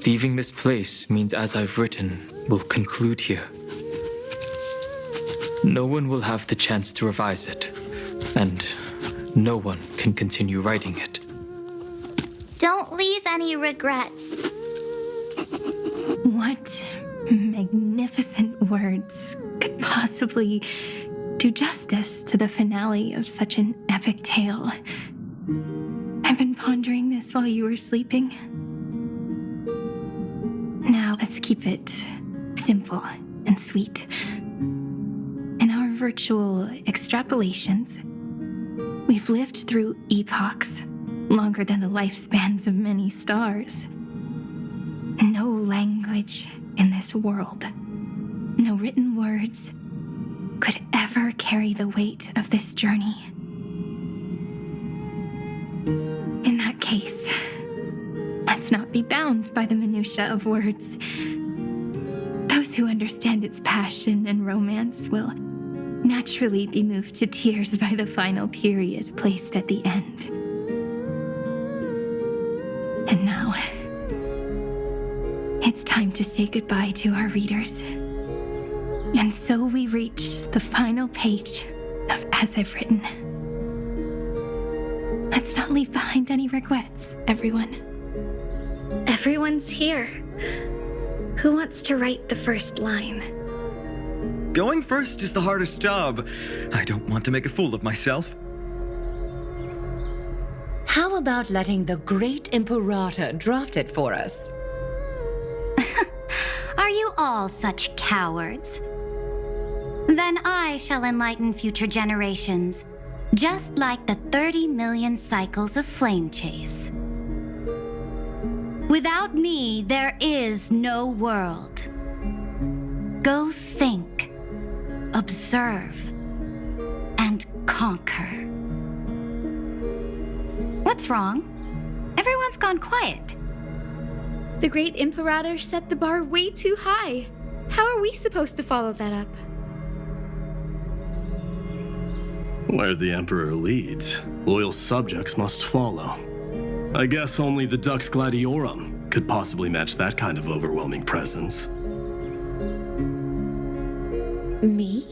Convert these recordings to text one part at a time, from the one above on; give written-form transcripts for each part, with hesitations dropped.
Leaving this place means as I've written will conclude here. No one will have the chance to revise it, and no one can continue writing it. Don't leave any regrets. What magnificent words could possibly do justice to the finale of such an epic tale? I've been pondering this while you were sleeping. Now let's keep it simple and sweet. In our virtual extrapolations, we've lived through epochs longer than the lifespans of many stars. No language in this world, no written words, could ever carry the weight of this journey. In that case, let's not be bound by the minutiae of words. Those who understand its passion and romance will naturally be moved to tears by the final period placed at the end. And now, it's time to say goodbye to our readers. And so we reach the final page of As I've Written. Let's not leave behind any regrets, everyone. Everyone's here. Who wants to write the first line? Going first is the hardest job. I don't want to make a fool of myself. How about letting the great Imperator draft it for us? Are you all such cowards? Then I shall enlighten future generations, just like the 30 million cycles of flame chase. Without me, there is no world. Go think, observe, and conquer. What's wrong? Everyone's gone quiet. The great Imperator set the bar way too high. How are we supposed to follow that up? Where the Emperor leads, loyal subjects must follow. I guess only the Dux Gladiorum could possibly match that kind of overwhelming presence. Me?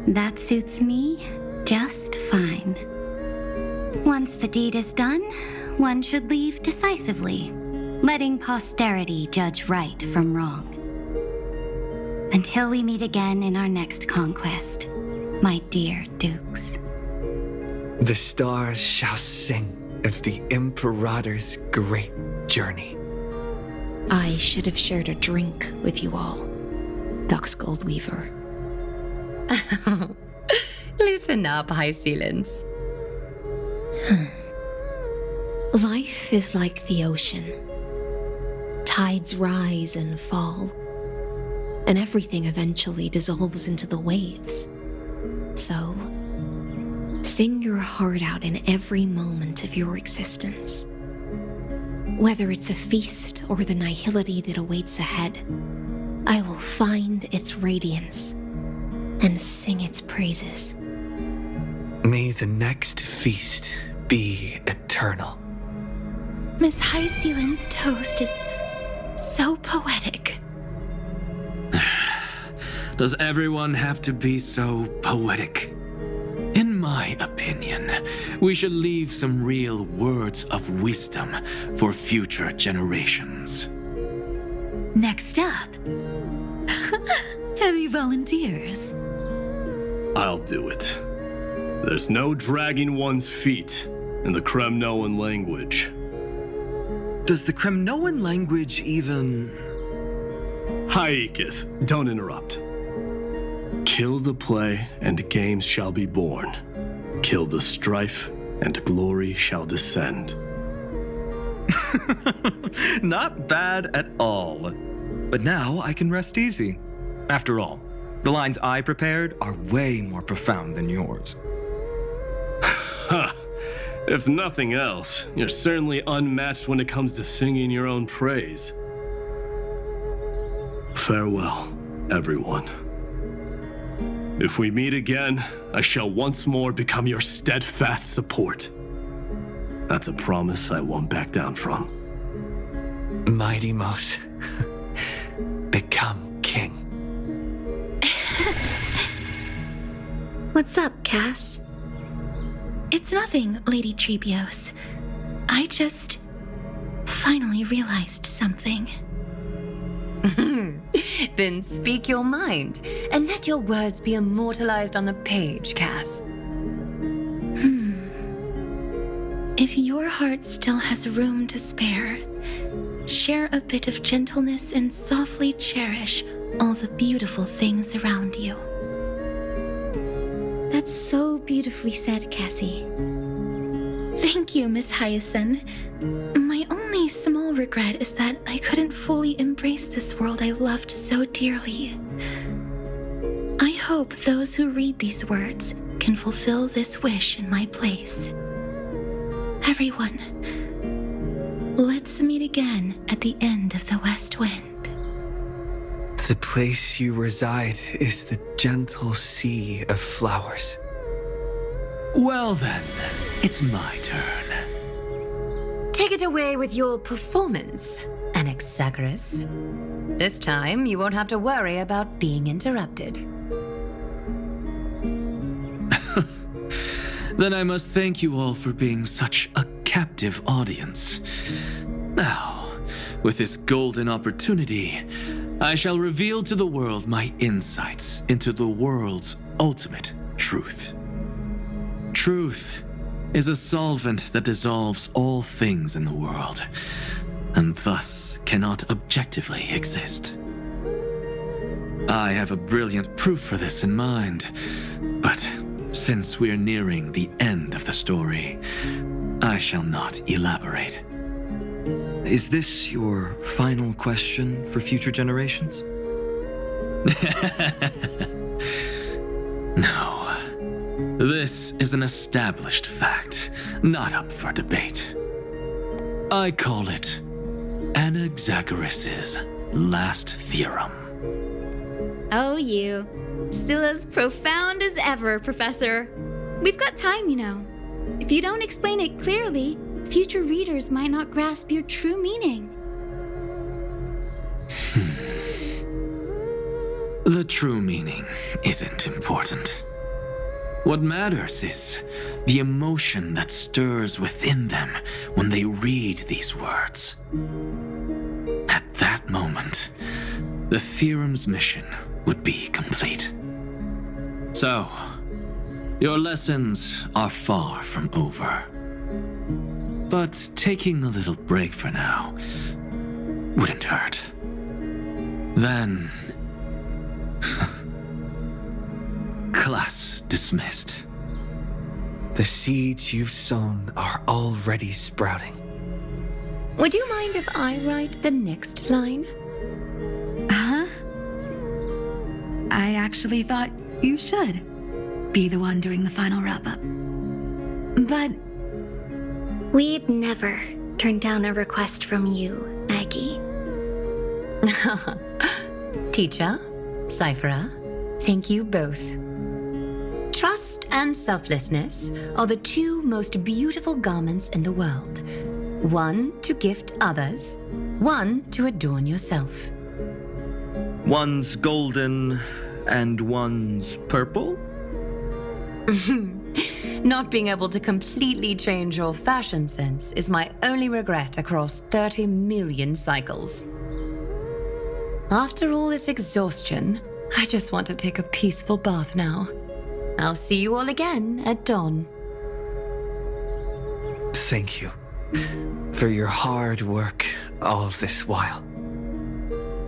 That suits me just fine. Once the deed is done, one should leave decisively, letting posterity judge right from wrong. Until we meet again in our next conquest, my dear dukes. The stars shall sing of the Imperator's great journey. I should have shared a drink with you all, Dux Goldweaver. Loosen up, High Ceilings. Life is like the ocean. Tides rise and fall, and everything eventually dissolves into the waves. So, sing your heart out in every moment of your existence. Whether it's a feast or the nihility that awaits ahead, I will find its radiance and sing its praises. May the next feast be eternal. Miss High Ceiling's toast is so poetic. Does everyone have to be so poetic? In my opinion, we should leave some real words of wisdom for future generations. Next up, any volunteers? I'll do it. There's no dragging one's feet in the Kremnoan language. Does the Kremnoan language even... Haikith, don't interrupt. Kill the play, and games shall be born. Kill the strife, and glory shall descend. Not bad at all. But now I can rest easy. After all, the lines I prepared are way more profound than yours. Ha! If nothing else, you're certainly unmatched when it comes to singing your own praise. Farewell, everyone. If we meet again, I shall once more become your steadfast support. That's a promise I won't back down from. Mighty Mouse, become king. What's up, Cass? It's nothing, Lady Trebios. I just finally realized something. Then speak your mind, and let your words be immortalized on the page, Cass. If your heart still has room to spare, share a bit of gentleness and softly cherish all the beautiful things around you. That's so beautifully said, Cassie. Thank you, Miss Hyacinth. My only small regret is that I couldn't fully embrace this world I loved so dearly. I hope those who read these words can fulfill this wish in my place. Everyone, let's meet again at the end of the West Wind. The place you reside is the gentle sea of flowers. Well then, it's my turn. Take it away with your performance, Anaxagoras. This time, you won't have to worry about being interrupted. Then I must thank you all for being such a captive audience. Now, with this golden opportunity, I shall reveal to the world my insights into the world's ultimate truth. Truth is a solvent that dissolves all things in the world, and thus cannot objectively exist. I have a brilliant proof for this in mind, but since we're nearing the end of the story, I shall not elaborate. Is this your final question for future generations? No. This is an established fact, not up for debate. I call it Anaxagoras' last theorem. Oh, you. Still as profound as ever, Professor. We've got time, you know. If you don't explain it clearly, future readers might not grasp your true meaning. The true meaning isn't important. What matters is the emotion that stirs within them when they read these words. At that moment, the theorem's mission would be complete. So, your lessons are far from over. But taking a little break for now wouldn't hurt. Then, class dismissed. The seeds you've sown are already sprouting. Would you mind if I write the next line? Huh? I actually thought you should be the one doing the final wrap-up. But We'd never turn down a request from you, Aggie. Teacher, Cyphera, thank you both. Trust and selflessness are the two most beautiful garments in the world. One to gift others, one to adorn yourself. One's golden and one's purple? Not being able to completely change your fashion sense is my only regret across 30 million cycles. After all this exhaustion, I just want to take a peaceful bath now. I'll see you all again at dawn. Thank you for your hard work all this while.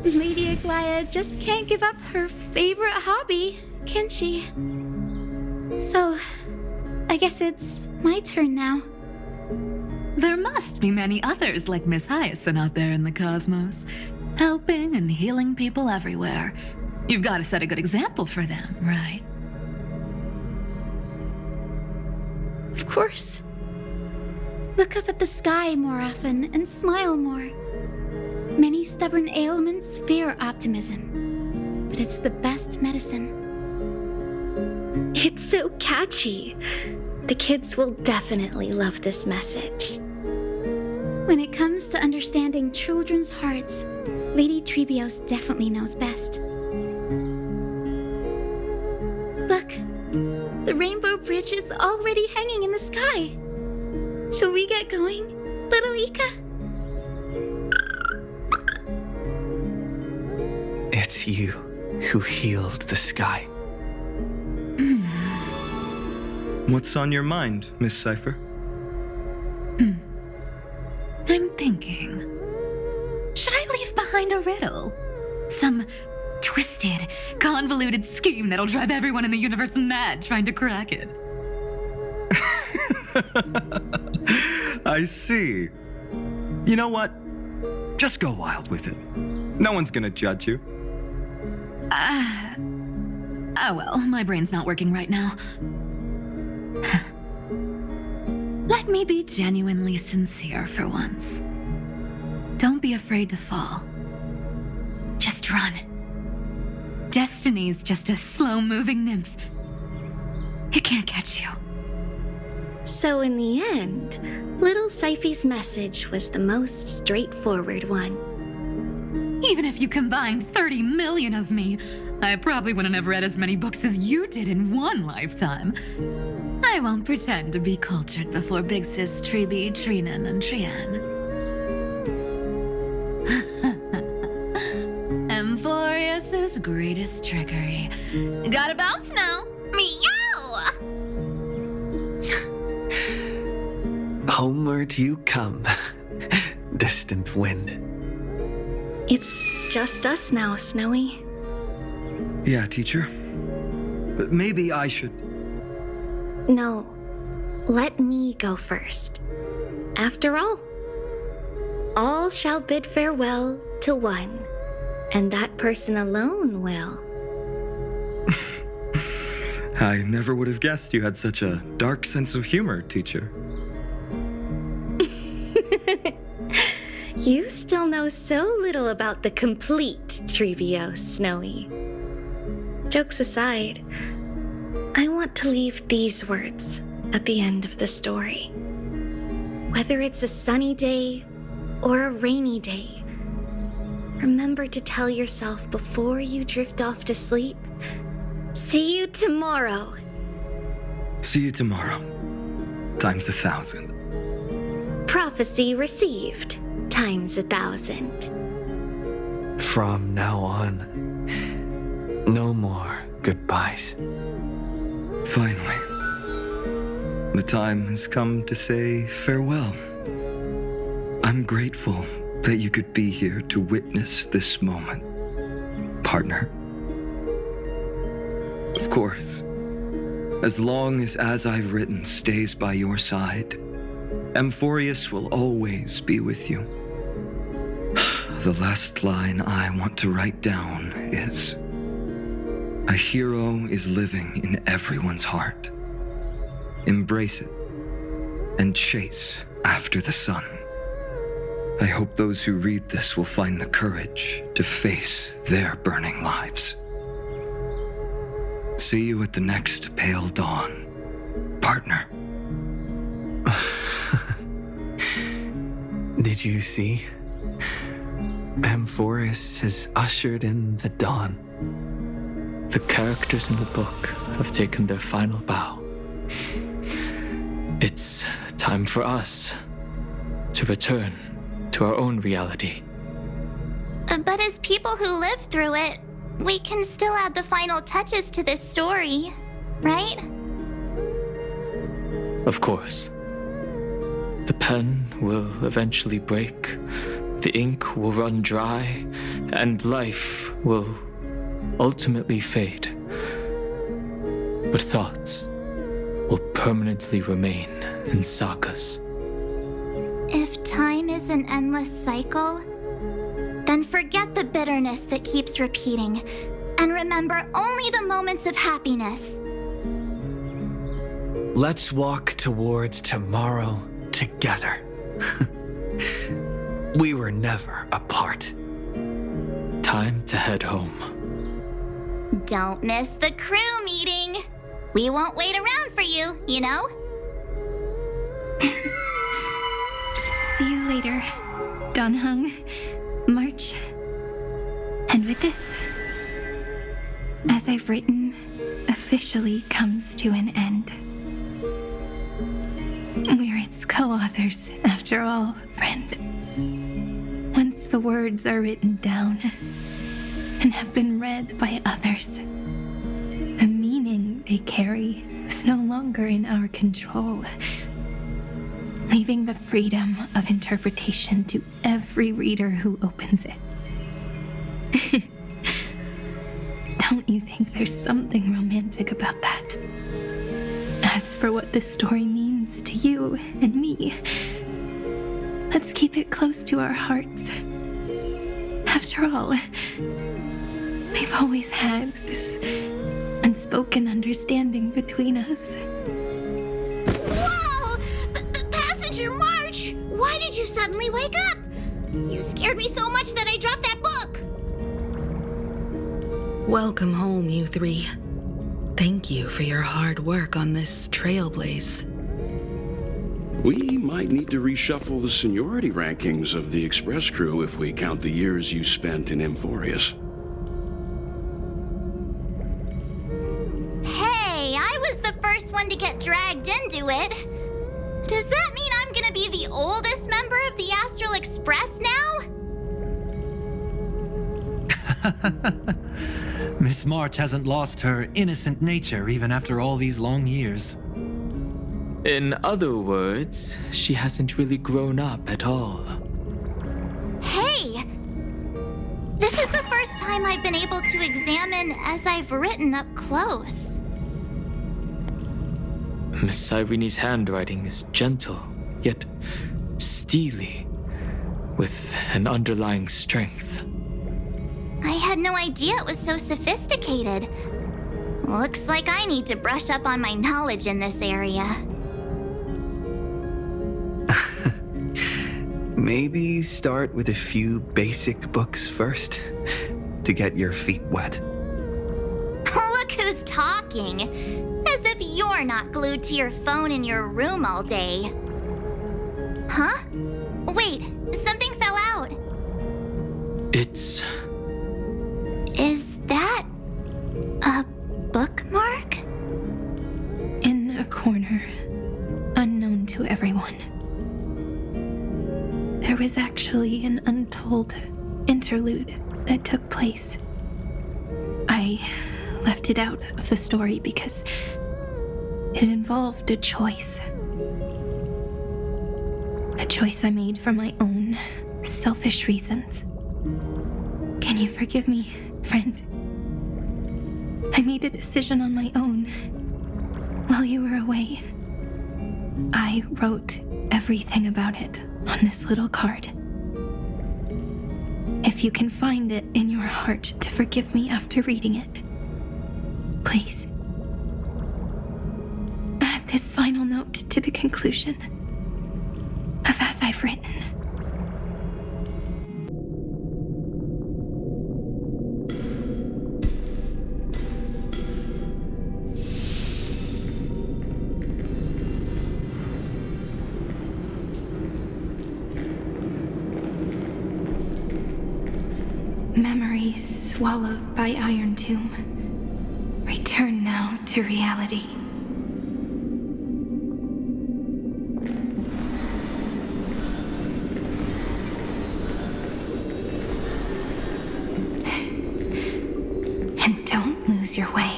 Lady Aglaya just can't give up her favorite hobby, can she? So, I guess it's my turn now. There must be many others like Miss Hyacinth out there in the cosmos, helping and healing people everywhere. You've got to set a good example for them, right? Of course. Look up at the sky more often and smile more. Many stubborn ailments fear optimism, but it's the best medicine. It's so catchy. The kids will definitely love this message. When it comes to understanding children's hearts, Lady Trebios definitely knows best. Look, the rainbow bridge is already hanging in the sky. Shall we get going, little Ika? It's you who healed the sky. What's on your mind, Miss Cypher? I'm thinking. Should I leave behind a riddle? Some twisted, convoluted scheme that'll drive everyone in the universe mad trying to crack it. I see. You know what? Just go wild with it. No one's gonna judge you. Oh well, my brain's not working right now. Let me be genuinely sincere for once. Don't be afraid to fall. Just run. Destiny's just a slow-moving nymph. It can't catch you. So in the end, little Syphy's message was the most straightforward one. Even if you combined 30 million of me, I probably wouldn't have read as many books as you did in one lifetime. I won't pretend to be cultured before Big Sis Treeby, Trinan, and Trian. Emphorius's greatest trickery. Gotta bounce now. Meow! Homeward you come, distant wind. It's just us now, Snowy. Yeah, teacher. But maybe I should... No, let me go first. After all shall bid farewell to one, and that person alone will. I never would have guessed you had such a dark sense of humor, teacher. You still know so little about the complete Trebios, Snowy. Jokes aside, I want to leave these words at the end of the story. Whether it's a sunny day or a rainy day, remember to tell yourself before you drift off to sleep, see you tomorrow. See you tomorrow. Times 1,000. Prophecy received. Times 1,000. From now on, no more goodbyes. Finally, the time has come to say farewell. I'm grateful that you could be here to witness this moment, partner. Of course, as long as I've written stays by your side, Emphorius will always be with you. The last line I want to write down is, a hero is living in everyone's heart. Embrace it and chase after the sun. I hope those who read this will find the courage to face their burning lives. See you at the next pale dawn, partner. Did you see? Emphorius has ushered in the dawn. The characters in the book have taken their final bow. It's time for us to return to our own reality. But as people who lived through it, we can still add the final touches to this story, right? Of course. The pen will eventually break, the ink will run dry, and life will ultimately fade. But thoughts will permanently remain in sagas. If time is an endless cycle, then forget the bitterness that keeps repeating, and remember only the moments of happiness. Let's walk towards tomorrow together. We were never apart. Time to head home. Don't miss the crew meeting. We won't wait around for you, you know? See you later, Donhung, March. And with this, as I've written, officially comes to an end. We're its co-authors, after all, friend. Once the words are written down and have been read by others, the meaning they carry is no longer in our control, leaving the freedom of interpretation to every reader who opens it. Don't you think there's something romantic about that? As for what this story means to you and me, let's keep it close to our hearts. After all, we've always had this unspoken understanding between us. Whoa! Passenger March! Why did you suddenly wake up? You scared me so much that I dropped that book! Welcome home, you three. Thank you for your hard work on this trailblaze. We might need to reshuffle the seniority rankings of the Express crew if we count the years you spent in Amphorius. Hey, I was the first one to get dragged into it. Does that mean I'm gonna be the oldest member of the Astral Express now? Miss March hasn't lost her innocent nature even after all these long years. In other words, she hasn't really grown up at all. Hey! This is the first time I've been able to examine as I've written up close. Miss Irene's handwriting is gentle, yet steely, with an underlying strength. I had no idea it was so sophisticated. Looks like I need to brush up on my knowledge in this area. Maybe start with a few basic books first, to get your feet wet. Look who's talking. As if you're not glued to your phone in your room all day. Huh? Wait, something fell out. It's... Is that a bookmark? In a corner, unknown to everyone. There was actually an untold interlude that took place. I left it out of the story because it involved a choice. A choice I made for my own selfish reasons. Can you forgive me, friend? I made a decision on my own while you were away. I wrote everything about it on this little card. If you can find it in your heart to forgive me after reading it, please add this final note to the conclusion of As I've Written. Memories swallowed by Iron Tomb return now to reality. And don't lose your way.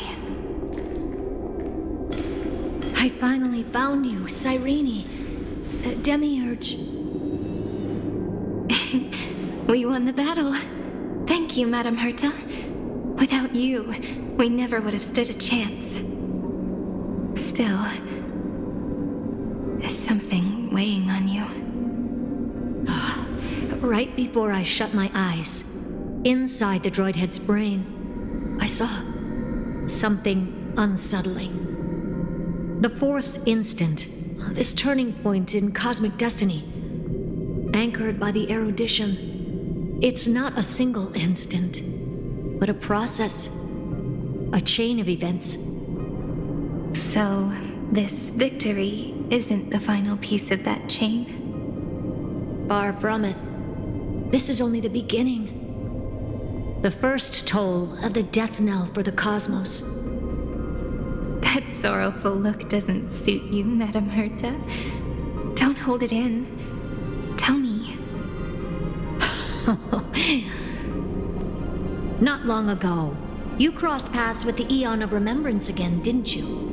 I finally found you, Cyrene. Demiurge. We won the battle. Thank you, Madame Herta. Without you, we never would have stood a chance. Still, is something weighing on you? Right before I shut my eyes, inside the droid head's brain, I saw something unsettling. The fourth instant, this turning point in cosmic destiny, anchored by the erudition. It's not a single instant, but a process, a chain of events. So, this victory isn't the final piece of that chain. Far from it. This is only the beginning. The first toll of the death knell for the cosmos. That sorrowful look doesn't suit you, Madame Herta. Don't hold it in. Tell me. Not long ago, you crossed paths with the Eon of Remembrance again, didn't you?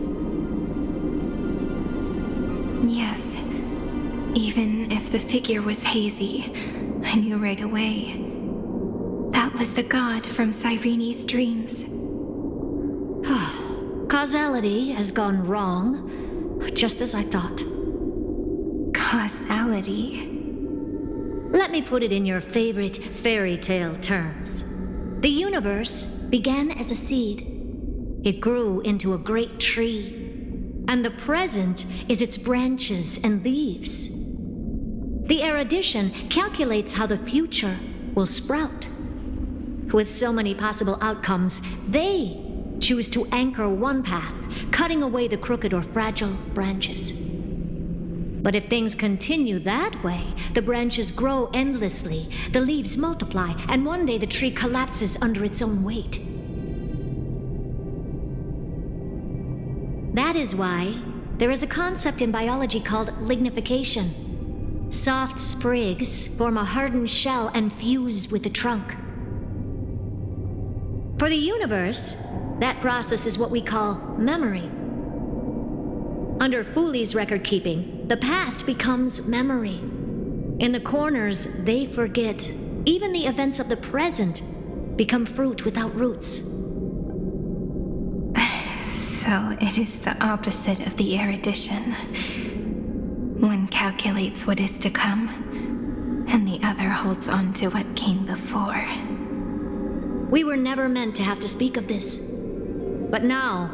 Yes. Even if the figure was hazy, I knew right away. That was the god from Cyrene's dreams. Causality has gone wrong, just as I thought. Causality? Let me put it in your favorite fairy tale terms. The universe began as a seed. It grew into a great tree. And the present is its branches and leaves. The erudition calculates how the future will sprout. With so many possible outcomes, they choose to anchor one path, cutting away the crooked or fragile branches. But if things continue that way, the branches grow endlessly, the leaves multiply, and one day the tree collapses under its own weight. That is why there is a concept in biology called lignification. Soft sprigs form a hardened shell and fuse with the trunk. For the universe, that process is what we call memory. Under Fooley's record keeping, the past becomes memory. In the corners, they forget. Even the events of the present become fruit without roots. So it is the opposite of the erudition. One calculates what is to come, and the other holds on to what came before. We were never meant to have to speak of this. But now,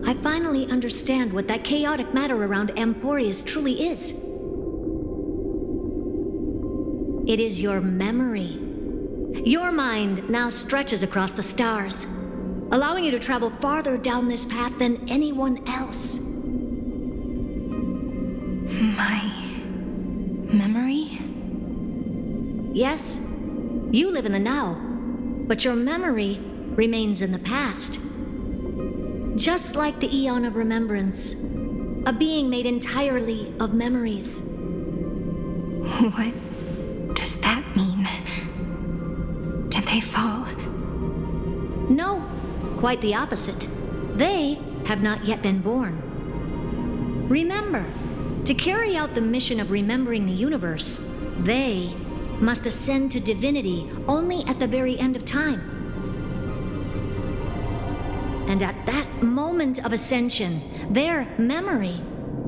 I finally understand what that chaotic matter around Amphorius truly is. It is your memory. Your mind now stretches across the stars, allowing you to travel farther down this path than anyone else. My memory? Yes, you live in the now, but your memory remains in the past. Just like the Eon of Remembrance, a being made entirely of memories. What does that mean? Did they fall? No, quite the opposite. They have not yet been born. Remember, to carry out the mission of remembering the universe, they must ascend to divinity only at the very end of time. And at that moment of ascension, their memory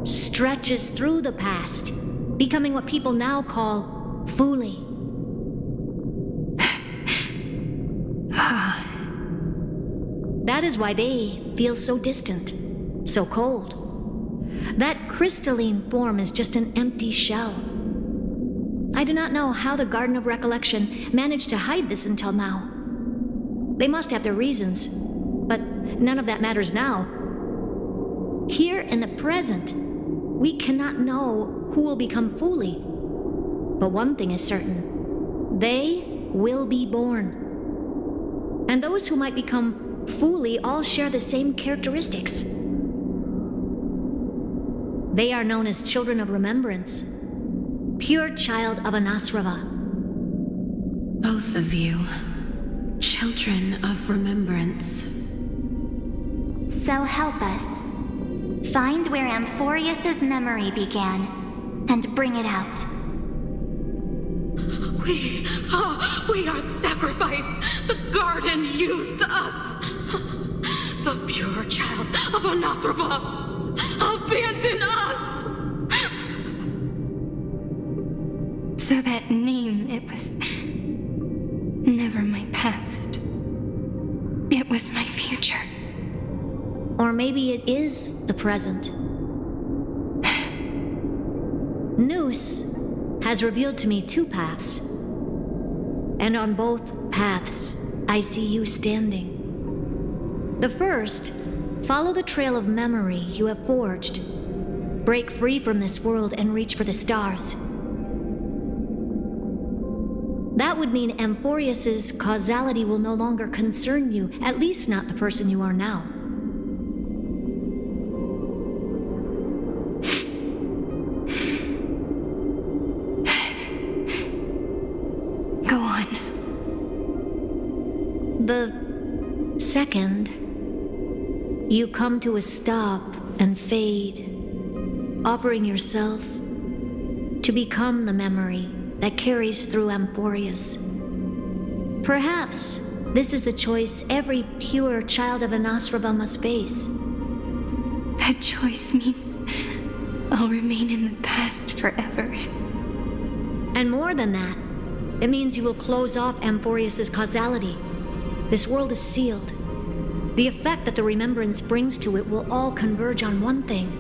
stretches through the past, becoming what people now call Fooley. That is why they feel so distant, so cold. That crystalline form is just an empty shell. I do not know how the Garden of Recollection managed to hide this until now. They must have their reasons, but none of that matters now. Here in the present, we cannot know who will become Fooley. But one thing is certain. They will be born. And those who might become Fooley all share the same characteristics. They are known as children of remembrance. Pure child of Anasrava. Both of you. Children of remembrance. So help us. Find where Amphorius's memory began, and bring it out. We are the sacrifice the garden used us. The pure child of Anasrava. Abandon us! So that name, it was never my past. It was my future. Or maybe it is the present. Noose has revealed to me two paths. And on both paths, I see you standing. The first Follow the trail of memory you have forged. Break free from this world and reach for the stars. That would mean Amphorius's causality will no longer concern you, at least not the person you are now. Go on. The second you come to a stop and fade, offering yourself to become the memory that carries through Amphorius. Perhaps this is the choice every pure child of Anasraba must face. That choice means I'll remain in the past forever. And more than that, it means you will close off Amphorius's causality. This world is sealed. The effect that the remembrance brings to it will all converge on one thing.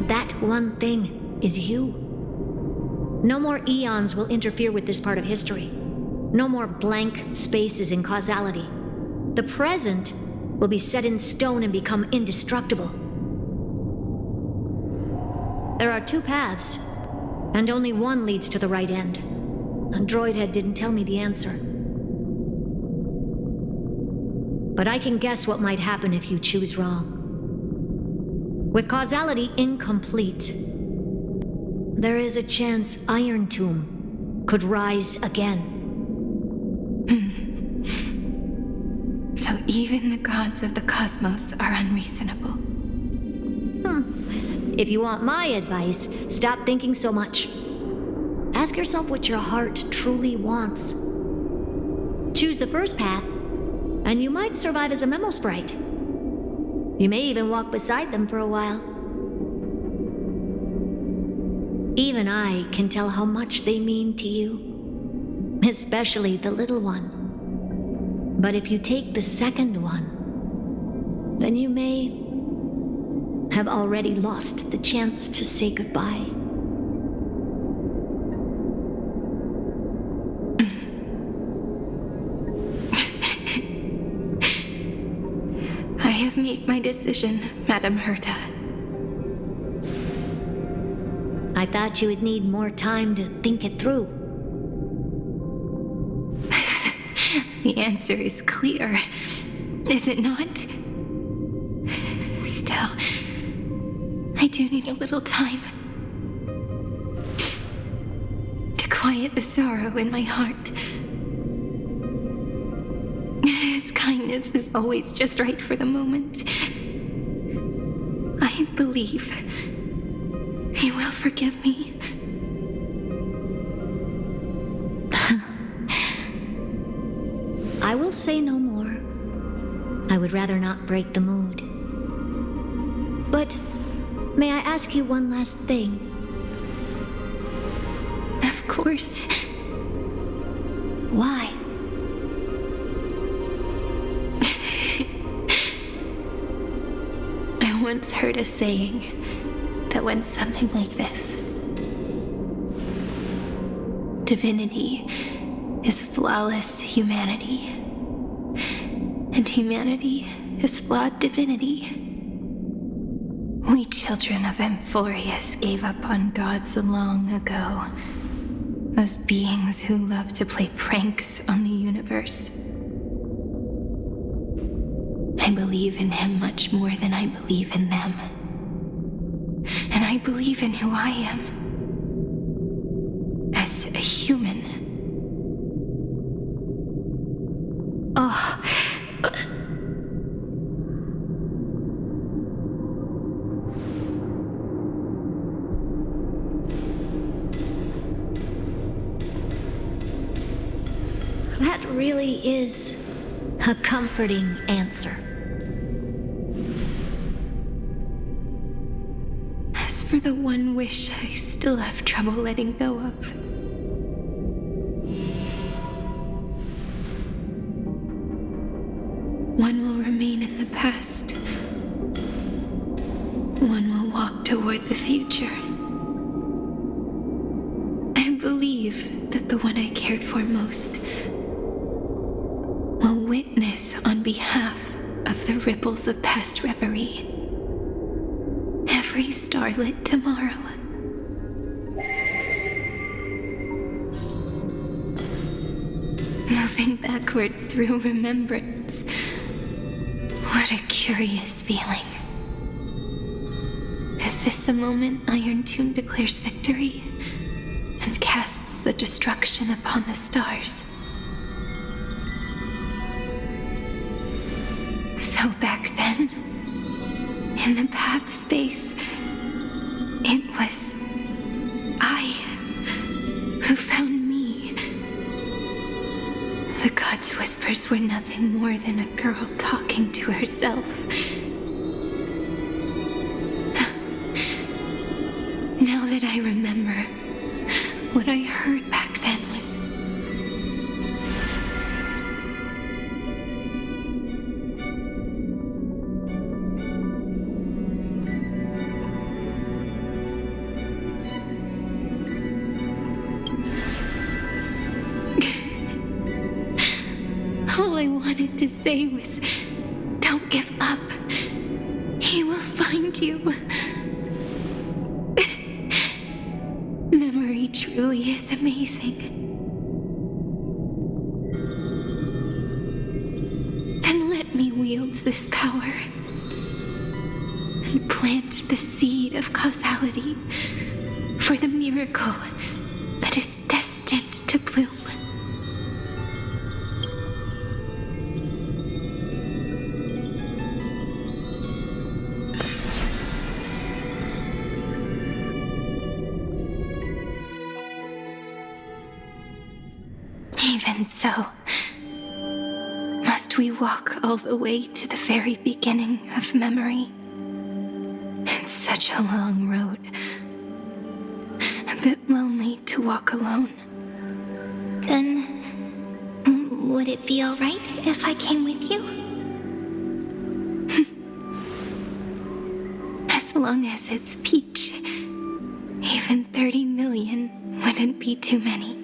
That one thing is you. No more eons will interfere with this part of history. No more blank spaces in causality. The present will be set in stone and become indestructible. There are two paths, and only one leads to the right end. A droidhead didn't tell me the answer. But I can guess what might happen if you choose wrong. With causality incomplete, there is a chance Iron Tomb could rise again. So even the gods of the cosmos are unreasonable. If you want my advice, stop thinking so much. Ask yourself what your heart truly wants. Choose the first path, and you might survive as a memo sprite. You may even walk beside them for a while. Even I can tell how much they mean to you, especially the little one. But if you take the second one, then you may have already lost the chance to say goodbye. I have made my decision, Madam Herta. I thought you would need more time to think it through. The answer is clear, is it not? Still, I do need a little time to quiet the sorrow in my heart. His kindness is always just right for the moment. I believe he will forgive me. I will say no more. I would rather not break the mood. But may I ask you one last thing? Of course. Why? I once heard a saying that went something like this. Divinity is flawless humanity, and humanity is flawed divinity. We children of Amphorius gave up on gods long ago. Those beings who love to play pranks on the universe. I believe in him much more than I believe in them. And I believe in who I am. As a human. Oh. That really is a comforting answer. As for the one wish I still have trouble letting go of. One will remain in the past. One will walk toward the future. I believe that the one I cared for most will witness on behalf of the ripples of past reverie. Every starlit tomorrow. Moving backwards through remembrance. What a curious feeling. Is this the moment Iron Tomb declares victory and casts the destruction upon the stars? So back then, in the path space, it was I who found me. The gods' whispers were nothing more than a girl talking to herself. Now that I remember, what I heard back then was... All I wanted to say was, don't give up. He will find you. Memory truly is amazing. Then let me wield this power and plant the seed of causality for the miracle that is destined to bloom. Even so, must we walk all the way to the very beginning of memory? It's such a long road. A bit lonely to walk alone. Then, would it be alright if I came with you? As long as it's Peach, even 30 million wouldn't be too many.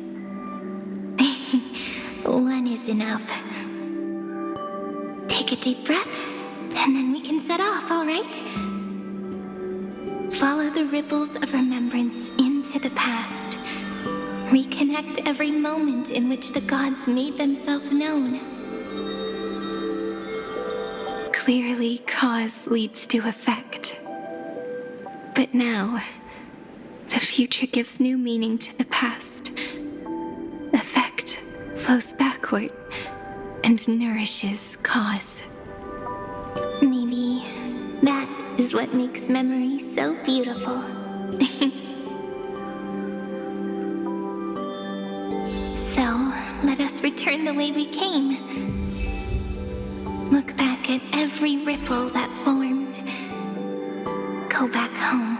One is enough. Take a deep breath, and then we can set off, alright? Follow the ripples of remembrance into the past. Reconnect every moment in which the gods made themselves known. Clearly, cause leads to effect. But now, the future gives new meaning to the past. Effect flows backward and nourishes cause. Maybe that is what makes memory so beautiful. So, let us return the way we came. Look back at every ripple that formed. Go back home.